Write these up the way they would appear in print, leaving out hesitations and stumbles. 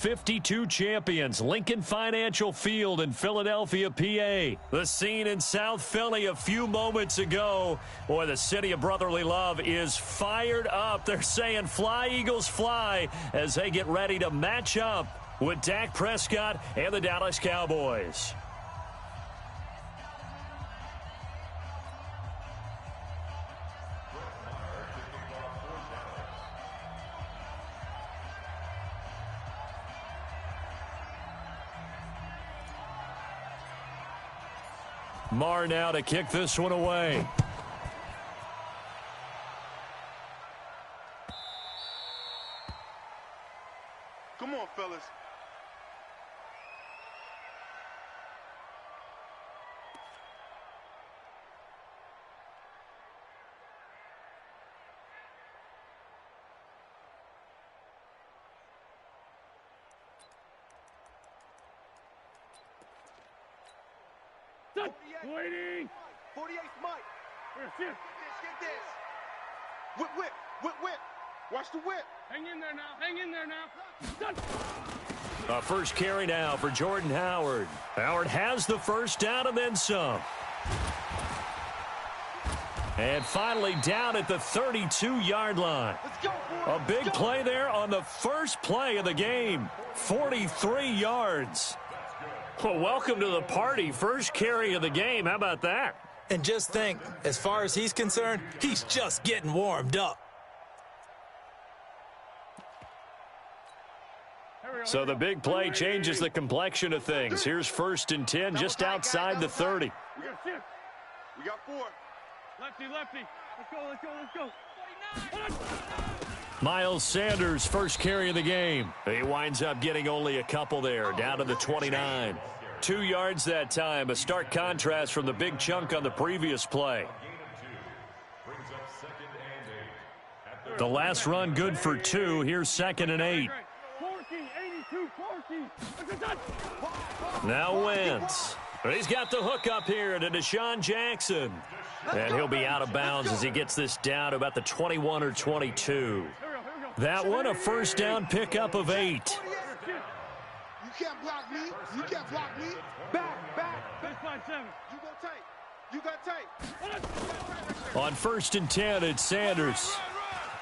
52 champions, Lincoln Financial Field in Philadelphia, PA. The scene in South Philly a few moments ago. Boy, the city of brotherly love is fired up. They're saying fly, Eagles, fly, as they get ready to match up with Dak Prescott and the Dallas Cowboys. Marr now to kick this one away. Come on, fellas. Waiting. 48 Mike. Get this. Whip. Watch the whip. Hang in there now. A first carry now for Jordan Howard. Howard has the first down and then some. And finally down at the 32-yard line. A big play there on the first play of the game. 43 yards. Well, welcome to the party. First carry of the game. How about that? And just think, as far as he's concerned, he's just getting warmed up. So the big play changes the complexion of things. Here's 1st and 10 just outside the 30. We got 4. Lefty. Let's go. Miles Sanders, first carry of the game. He winds up getting only a couple there, down to the 29. 2 yards that time, a stark contrast from the big chunk on the previous play. The last run good for 2. Here's 2nd and 8. Now Wentz. He's got the hook up here to Deshaun Jackson. And he'll be out of bounds as he gets this down to about the 21 or 22. That one, a first down pickup of 8. You can't block me. Back. You got tape. On 1st and 10, it's Sanders.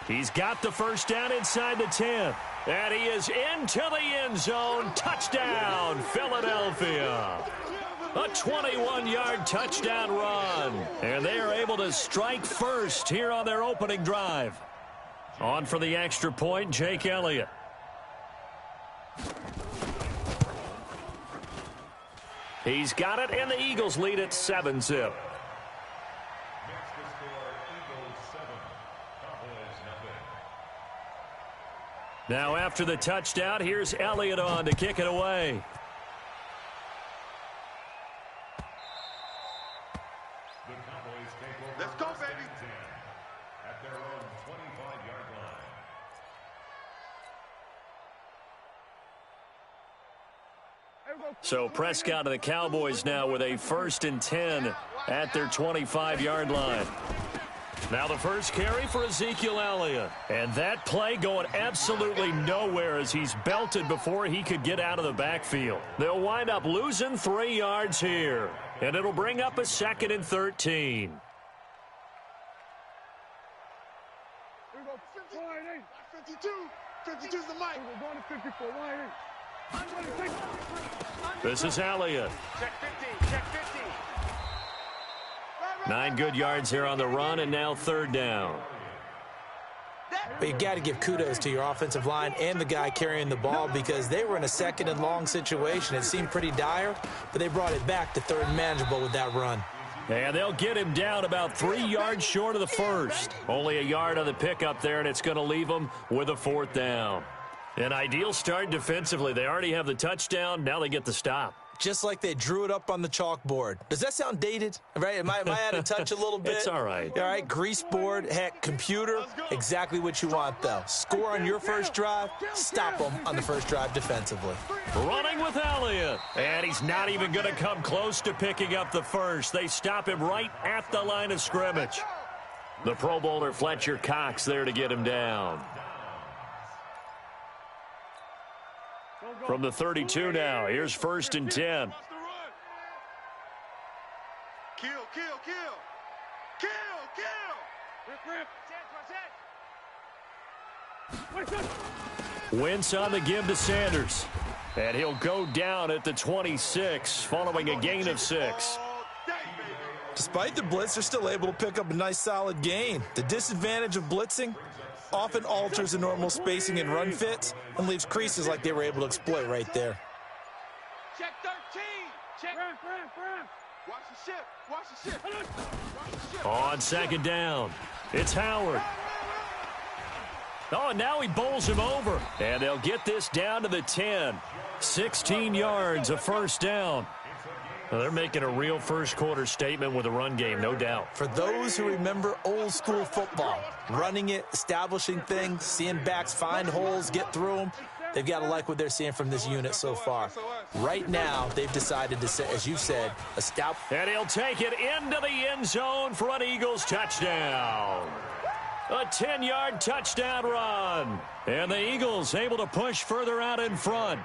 He's got the first down inside the 10. And he is into the end zone. Touchdown, Philadelphia. A 21-yard touchdown run. And they are able to strike first here on their opening drive. On for the extra point, Jake Elliott. He's got it, and the Eagles lead at 7-zip. Now after the touchdown, here's Elliott on to kick it away. Let's go, baby. At their own 25-yard line. So Prescott and the Cowboys now with a 1st and 10 at their 25-yard line. Now the first carry for Ezekiel Elliott. And that play going absolutely nowhere as he's belted before he could get out of the backfield. They'll wind up losing 3 yards here. And it'll bring up a 2nd and 13. 52's the mic. This is Elliott. Check 50. 9 good yards here on the run, and now 3rd down. But you got to give kudos to your offensive line and the guy carrying the ball because they were in a 2nd and long situation. It seemed pretty dire, but they brought it back to 3rd and manageable with that run. And they'll get him down about 3 yards short of the first. Only a yard on the pickup there, and it's going to leave them with a 4th down. An ideal start defensively. They already have the touchdown. Now they get the stop. Just like they drew it up on the chalkboard. Does that sound dated? Right? Am I out of touch a little bit? It's all right. All right, grease board, heck, computer, exactly what you want, though. Score on your first drive, stop them on the first drive defensively. Running with Elliott. And he's not even going to come close to picking up the first. They stop him right at the line of scrimmage. The Pro Bowler Fletcher Cox there to get him down. From the 32 now, here's 1st and 10. Kill, kill, kill. Kill, kill. Wentz on the give to Sanders. And he'll go down at the 26 following a gain of 6. Despite the blitz, they're still able to pick up a nice solid gain. The disadvantage of blitzing often alters the normal spacing and run fits and leaves creases like they were able to exploit right there. Check 13. Check. Watch the ship. Watch the ship. Watch the ship. On 2nd down, it's Howard. Oh, and now he bowls him over. And they'll get this down to the 10. 16 yards, a 1st down. Well, they're making a real first-quarter statement with a run game, no doubt. For those who remember old-school football, running it, establishing things, seeing backs find holes, get through them, they've got to like what they're seeing from this unit so far. Right now, they've decided to, as you said, establish. And he'll take it into the end zone for an Eagles touchdown. A 10-yard touchdown run. And the Eagles able to push further out in front.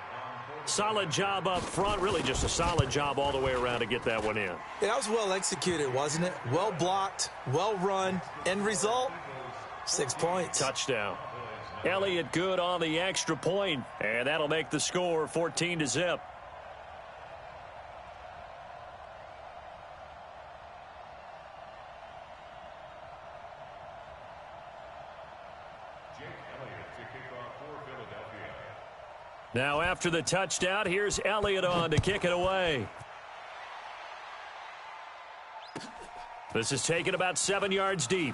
Solid job up front. Really just a solid job all the way around to get that one in. That was well executed, wasn't it? Well blocked, well run. End result, 6 points. Touchdown. Elliott good on the extra point, and that'll make the score 14-0. Now after the touchdown, here's Elliott on to kick it away. This is taken about 7 yards deep.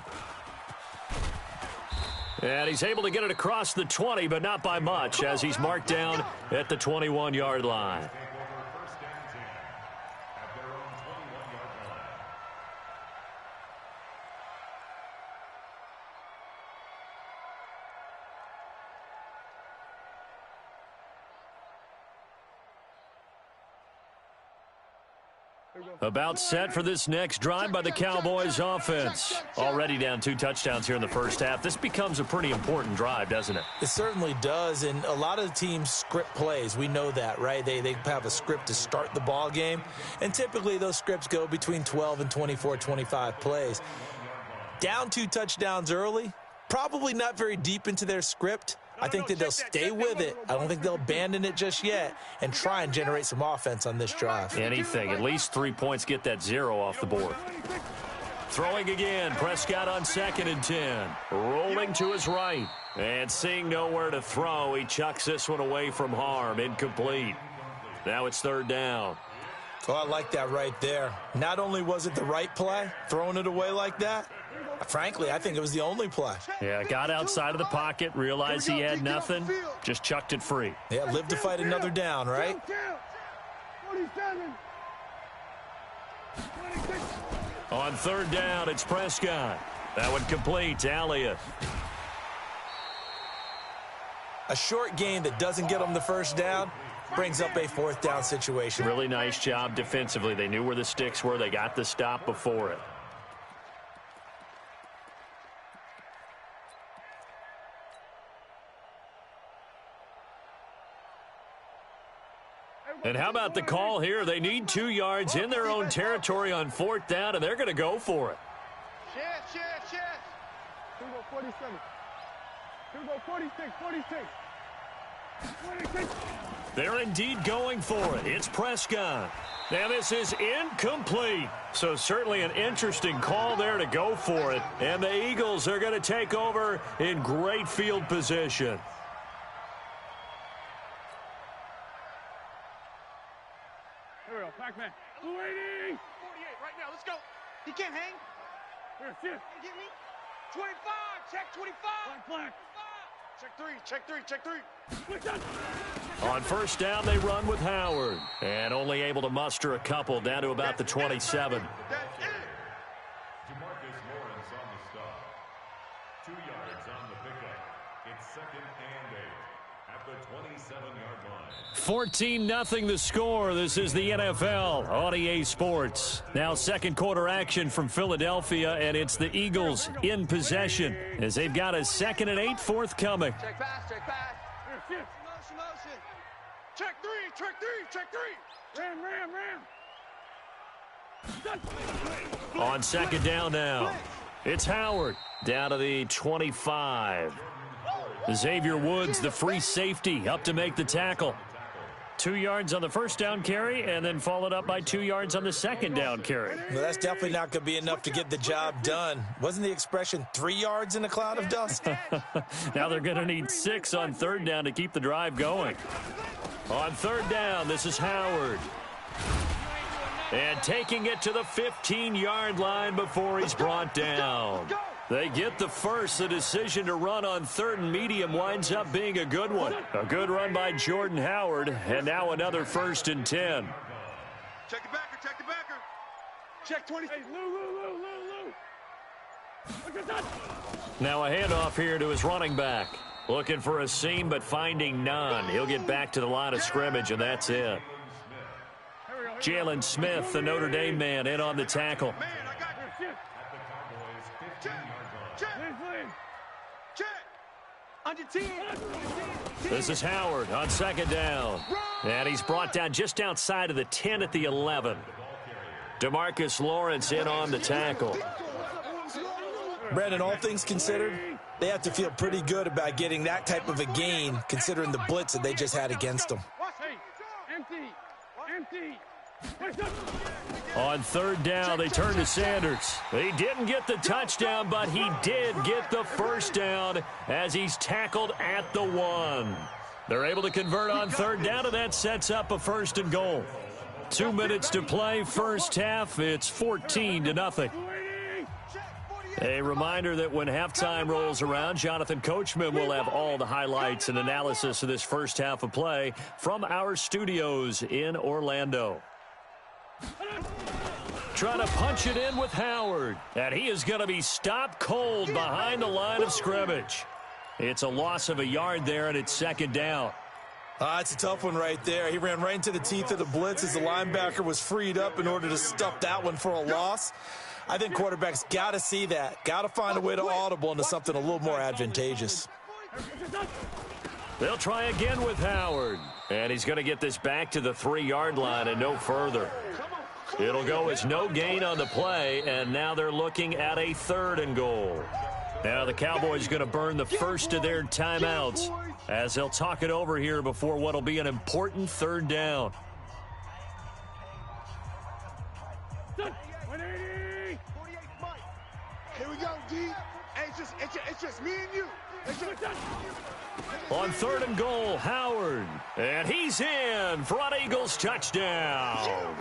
And he's able to get it across the 20, but not by much, as he's marked down at the 21-yard line. About set for this next drive by the Cowboys offense. Already down 2 touchdowns here in the first half. This becomes a pretty important drive, doesn't it? It certainly does, and a lot of the teams script plays. We know that, right? They have a script to start the ball game, and typically those scripts go between 12 and 24, 25 plays. Down 2 touchdowns early, probably not very deep into their script. I think that they'll stay with it. I don't think they'll abandon it just yet and try and generate some offense on this drive. Anything. At least 3 points, get that 0 off the board. Throwing again. Prescott on 2nd and 10. Rolling to his right. And seeing nowhere to throw, he chucks this one away from harm. Incomplete. Now it's 3rd down. Oh, I like that right there. Not only was it the right play, throwing it away like that, frankly, I think it was the only play. Yeah, got outside of the pocket, realized he had nothing, just chucked it free. Yeah, live to fight another down, right? 47. On 3rd down, it's Prescott. That one complete to Elliott. A short gain that doesn't get them the 1st down brings up a 4th down situation. Really nice job defensively. They knew where the sticks were. They got the stop before it. And how about the call here? They need 2 yards in their own territory on 4th down, and they're going to go for it. Yes. 47. 46. 46. They're indeed going for it. It's Prescott. Now this is incomplete. So certainly an interesting call there to go for it. And the Eagles are going to take over in great field position. Here we go. Pac-Man. 280. 48 right now. Let's go. He can't hang. Here, shift. Get me. 25. Check 25. Black. Check 3. Switch on. On 1st down, they run with Howard. And only able to muster a couple down to about the 27. That's it. Demarcus Lawrence on the stop. 2 yards on the pickup. It's 2nd and 8 at the 27-yard line. 14-0 the score. This is the NFL on EA Sports. Now 2nd quarter action from Philadelphia, and it's the Eagles in possession as they've got a 2nd and 8 forthcoming. Check pass. Here, shift. Motion. Check three. Ram. On second down now, it's Howard down to the 25. Xavier Woods, the free safety, up to make the tackle. 2 yards on the first down carry, and then followed up by 2 yards on the second down carry. Well, that's definitely not going to be enough to get the job done. Wasn't the expression 3 yards in a cloud of dust? Now they're going to need 6 on third down to keep the drive going. On third down, this is Howard. And taking it to the 15-yard line before he's brought down. They get the first. The decision to run on third and medium winds up being a good one. A good run by Jordan Howard, and now another 1st and 10. Check the backer. Check 20. Hey, Lou. Look at that. Now a handoff here to his running back. Looking for a seam, but finding none. He'll get back to the line of scrimmage, and that's it. Jalen Smith, the Notre Dame man, in on the tackle. Man, I got you. Check. Under 10. This is Howard on second down. And he's brought down just outside of the 10 at the 11. DeMarcus Lawrence in on the tackle. Brandon, all things considered, they have to feel pretty good about getting that type of a gain, considering the blitz that they just had against them. Empty. On third down, they turn to Sanders. He didn't get the touchdown, but he did get the first down as he's tackled at the 1. They're able to convert on third down, and that sets up a 1st and goal. 2 minutes to play, first half. It's 14-0. A reminder that when halftime rolls around, Jonathan Coachman will have all the highlights and analysis of this first half of play from our studios in Orlando. Trying to punch it in with Howard, and he is going to be stopped cold behind the line of scrimmage. It's a loss of a yard there, and it's second down. It's a tough one right there. He ran right into the teeth of the blitz as the linebacker was freed up in order to stuff that one for a loss. I think quarterbacks got to see that, got to find a way to audible into something a little more advantageous. They'll try again with Howard, and he's going to get this back to the 3-yard line and no further. It'll go as no gain on the play, and now they're looking at a 3rd and goal. Now the Cowboys going to burn the first of their timeouts as they'll talk it over here before what will be an important 3rd down. Here we go, D. It's just me and you. On 3rd and goal, Howard. And he's in. Front Eagles touchdown.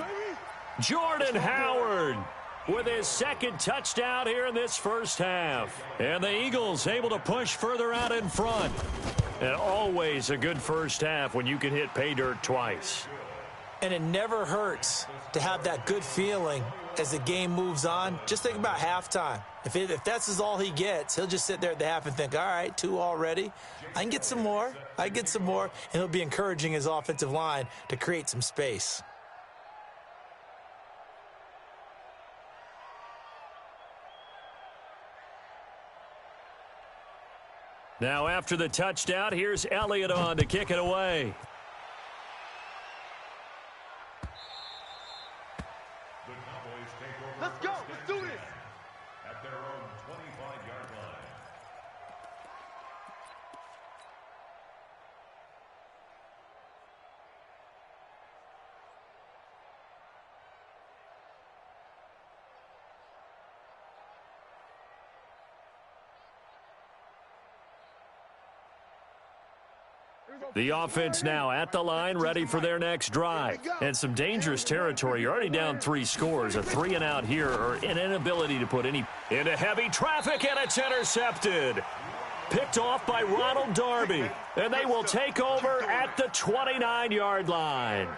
Jordan Howard with his 2nd touchdown here in this first half. And the Eagles able to push further out in front. And always a good first half when you can hit pay dirt twice. And it never hurts to have that good feeling as the game moves on. Just think about halftime. If that's all he gets, he'll just sit there at the half and think, all right, 2 already. I can get some more. And he'll be encouraging his offensive line to create some space. Now after the touchdown, here's Elliott on to kick it away. Let's go. Let's do this. At their own 25-yard line. The offense now at the line, ready for their next drive. And some dangerous territory. You're already down 3 scores. A 3-and-out here, or an inability to put any into heavy traffic, and it's intercepted. Picked off by Ronald Darby. And they will take over at the 29-yard line.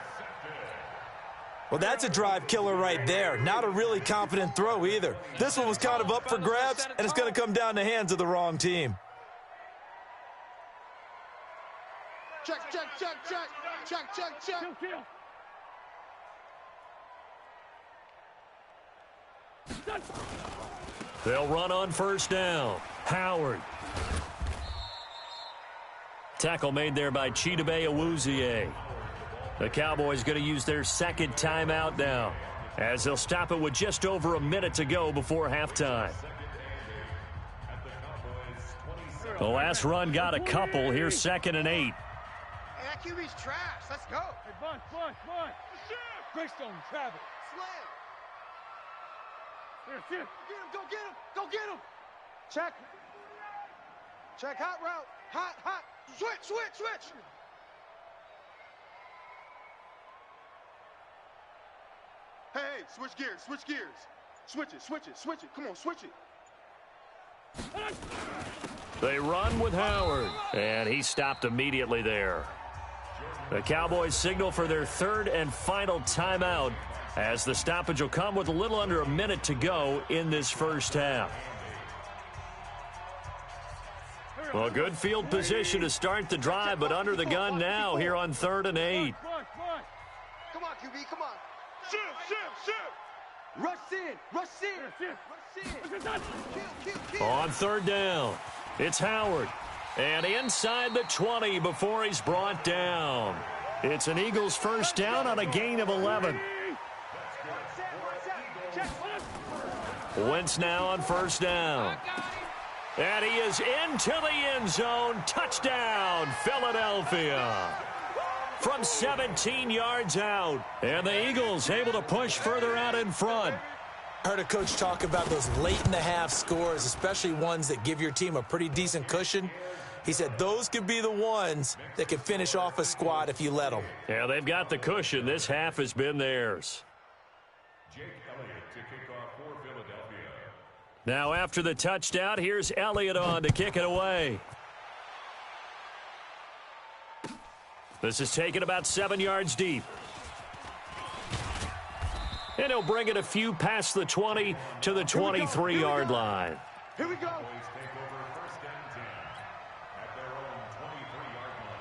Well, that's a drive killer right there. Not a really confident throw either. This one was kind of up for grabs, and it's going to come down the hands of the wrong team. Check. Kill. They'll run on first down. Howard. Tackle made there by Chidobe Awuzie. The Cowboys going to use their second timeout now, as they'll stop it with just over a minute to go before halftime. The last run got a couple. Here's 2nd and 8. Hey, that QB's trash. Let's go. Hey, Bunt. Greystone, Travis. Slam. Here, shift. Go get him. Go get him. Check. Check. Hot route. Hot. Switch. Hey, switch gears. Switch it. Come on, switch it. They run with Howard, and he stopped immediately there. The Cowboys signal for their third and final timeout, as the stoppage will come with a little under a minute to go in this first half. Well, good field position to start the drive, but under the gun now here on 3rd and 8. Come on, QB, come on. Shift. Rush in. Kill. On 3rd down, it's Howard. And inside the 20 before he's brought down. It's an Eagles first down on a gain of 11. Wentz now on 1st down. And he is into the end zone. Touchdown, Philadelphia. From 17 yards out. And the Eagles able to push further out in front. Heard a coach talk about those late-in-the-half scores, especially ones that give your team a pretty decent cushion. He said those could be the ones that could finish off a squad if you let them. Yeah, they've got the cushion. This half has been theirs. Jake Elliott to kick off for Philadelphia. Now after the touchdown, here's Elliott on to kick it away. This is taken about 7 yards deep. And he'll bring it a few past the 20 to the 23-yard line. Here we go. Cowboys take over 1st and 10 at their own 23-yard line.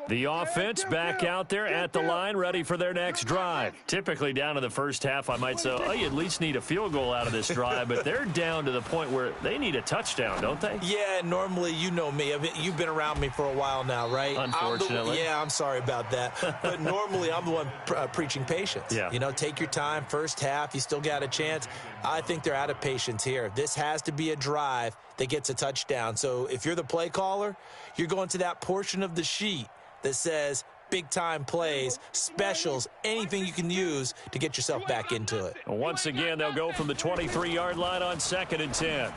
The offense back out there at the line, ready for their next drive. Typically down to the first half, I might say, oh, you at least need a field goal out of this drive, but they're down to the point where they need a touchdown, don't they? Yeah, normally, you know me. You've been around me for a while now, right? Unfortunately. I'm sorry about that. But normally, I'm the one preaching patience. Yeah. You know, take your time. First half, you still got a chance. I think they're out of patience here. This has to be a drive that gets a touchdown. So if you're the play caller, you're going to that portion of the sheet that says big-time plays, specials, anything you can use to get yourself back into it. Once again, they'll go from the 23-yard line on 2nd and 10.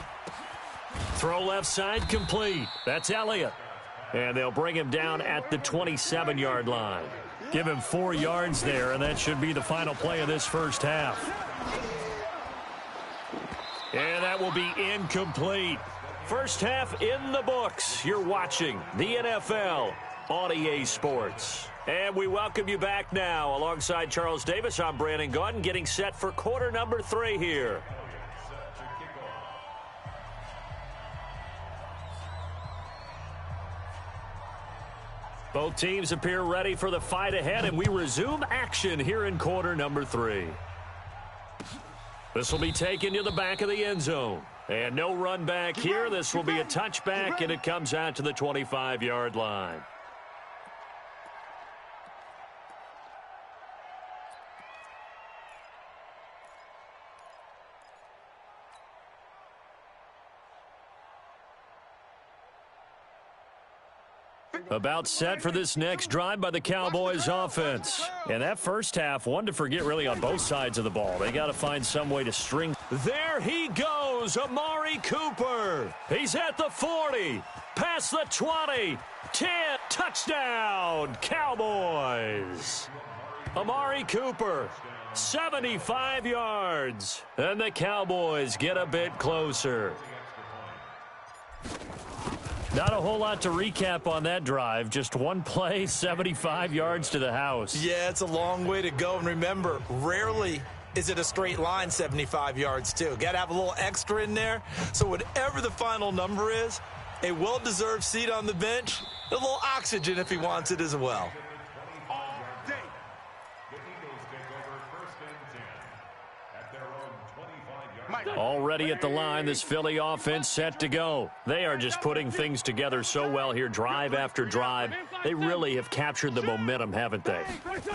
Throw left side complete. That's Elliott. And they'll bring him down at the 27-yard line. Give him 4 yards there, and that should be the final play of this first half. And that will be incomplete. First half in the books. You're watching the NFL on EA Sports. And we welcome you back now. Alongside Charles Davis, I'm Brandon Gaudin, getting set for quarter number 3 here. Both teams appear ready for the fight ahead, and we resume action here in quarter number 3. This will be taken to the back of the end zone. And no run back here. This will be a touchback, and it comes out to the 25-yard line. About set for this next drive by the Cowboys offense. And that first half, one to forget really on both sides of the ball. They got to find some way to string. There he goes, Amari Cooper. He's at the 40, past the 20, 10, touchdown, Cowboys. Amari Cooper, 75 yards. And the Cowboys get a bit closer. Not a whole lot to recap on that drive. Just one play, 75 yards to the house. Yeah, it's a long way to go. And remember, rarely is it a straight line 75 yards, too. Got to have a little extra in there. So whatever the final number is, a well-deserved seat on the bench, a little oxygen if he wants it as well. The Eagles take over 1st and 10 at their own 25-yard line. Already at the line, this Philly offense set to go. They are just putting things together so well here, drive after drive. They really have captured the momentum, haven't they?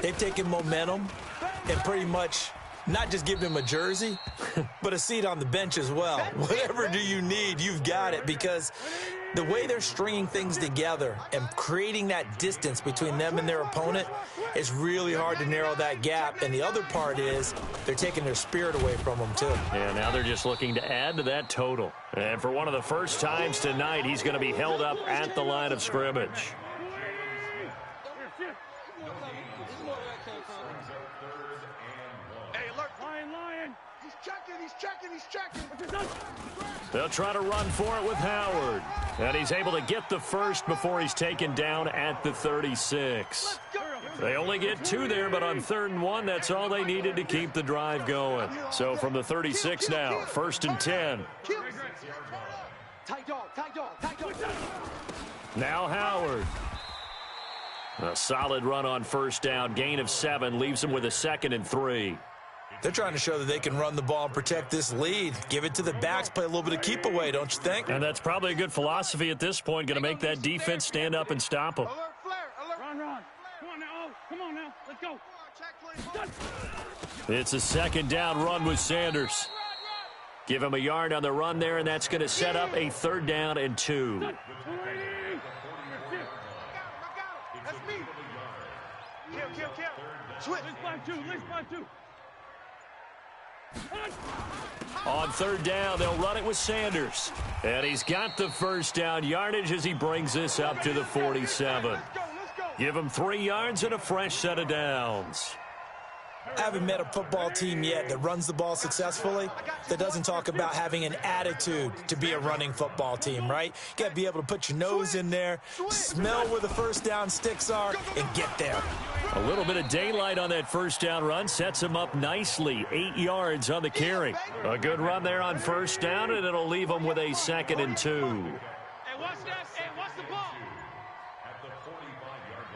They've taken momentum and pretty much not just give him a jersey, but a seat on the bench as well. Whatever do you need, you've got it, because the way they're stringing things together and creating that distance between them and their opponent is really hard to narrow that gap. And the other part is they're taking their spirit away from them, too. Yeah, now they're just looking to add to that total. And for one of the first times tonight, he's going to be held up at the line of scrimmage. He's checking. They'll try to run for it with Howard. And he's able to get the first before he's taken down at the 36. They only get 2 there, but on 3rd and 1, that's all they needed to keep the drive going. So from the 36 now, 1st and 10. Tight dog. Now Howard. A solid run on 1st down, gain of 7, leaves him with a 2nd and 3. They're trying to show that they can run the ball and protect this lead. Give it to the backs, play a little bit of keep away, don't you think? And that's probably a good philosophy at this point, going to make that defense stand up and stop them. Alert, flare, alert. Run. Come on now. Let's go. It's a 2nd down run with Sanders. Give him a yard on the run there, and that's going to set up a 3rd down and 2. That's me. Kill. Switch. Let's fly two. On 3rd down, they'll run it with Sanders. And he's got the 1st down yardage as he brings this up to the 47. Let's go. Give him 3 yards and a fresh set of downs. I haven't met a football team yet that runs the ball successfully that doesn't talk about having an attitude to be a running football team, right? You got to be able to put your nose in there, smell where the 1st down sticks are, and get there. A little bit of daylight on that 1st down run sets him up nicely. 8 yards on the carry. A good run there on 1st down, and it'll leave him with a 2nd and 2. Hey, watch that. Hey, watch the ball. At the 45-yard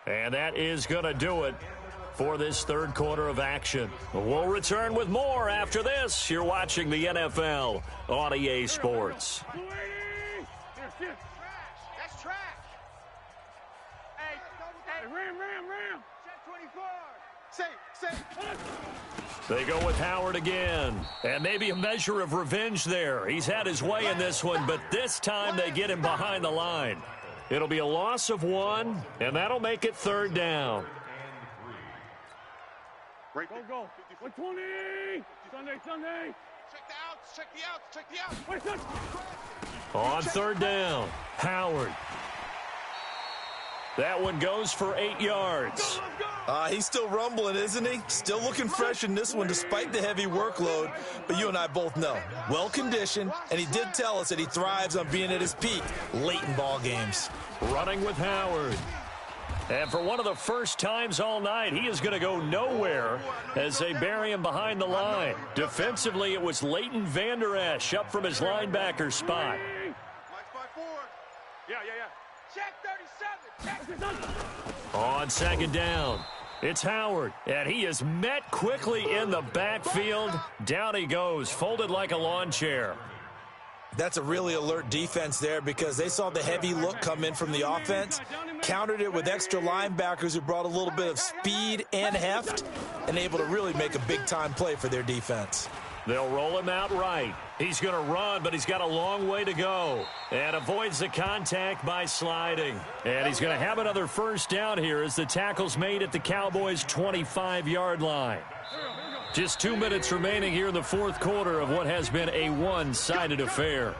line. And that is going to do it for this 3rd quarter of action. We'll return with more after this. You're watching the NFL on EA Sports. That's trash. Hey, Ram. Check 24. Say. They go with Howard again. And maybe a measure of revenge there. He's had his way in this one, but this time they get him behind the line. It'll be a loss of 1, and that'll make it 3rd down. Go. 120. Sunday. Check the outs. On 3rd down, Howard. That one goes for 8 yards. He's still rumbling, isn't he? Still looking fresh in this one despite the heavy workload. But you and I both know, well-conditioned, and he did tell us that he thrives on being at his peak late in ball games. Running with Howard. And for one of the first times all night, he is going to go nowhere as they bury him behind the line. Defensively, it was Leighton Vander Esch up from his linebacker spot. Yeah. Check 37. On 2nd down, it's Howard, and he is met quickly in the backfield. Down he goes, folded like a lawn chair. That's a really alert defense there because they saw the heavy look come in from the offense, countered it with extra linebackers who brought a little bit of speed and heft, and able to really make a big-time play for their defense. They'll roll him out right. He's going to run, but he's got a long way to go. And avoids the contact by sliding. And he's going to have another 1st down here as the tackle's made at the Cowboys' 25-yard line. Just 2 minutes remaining here in the 4th quarter of what has been a one-sided affair.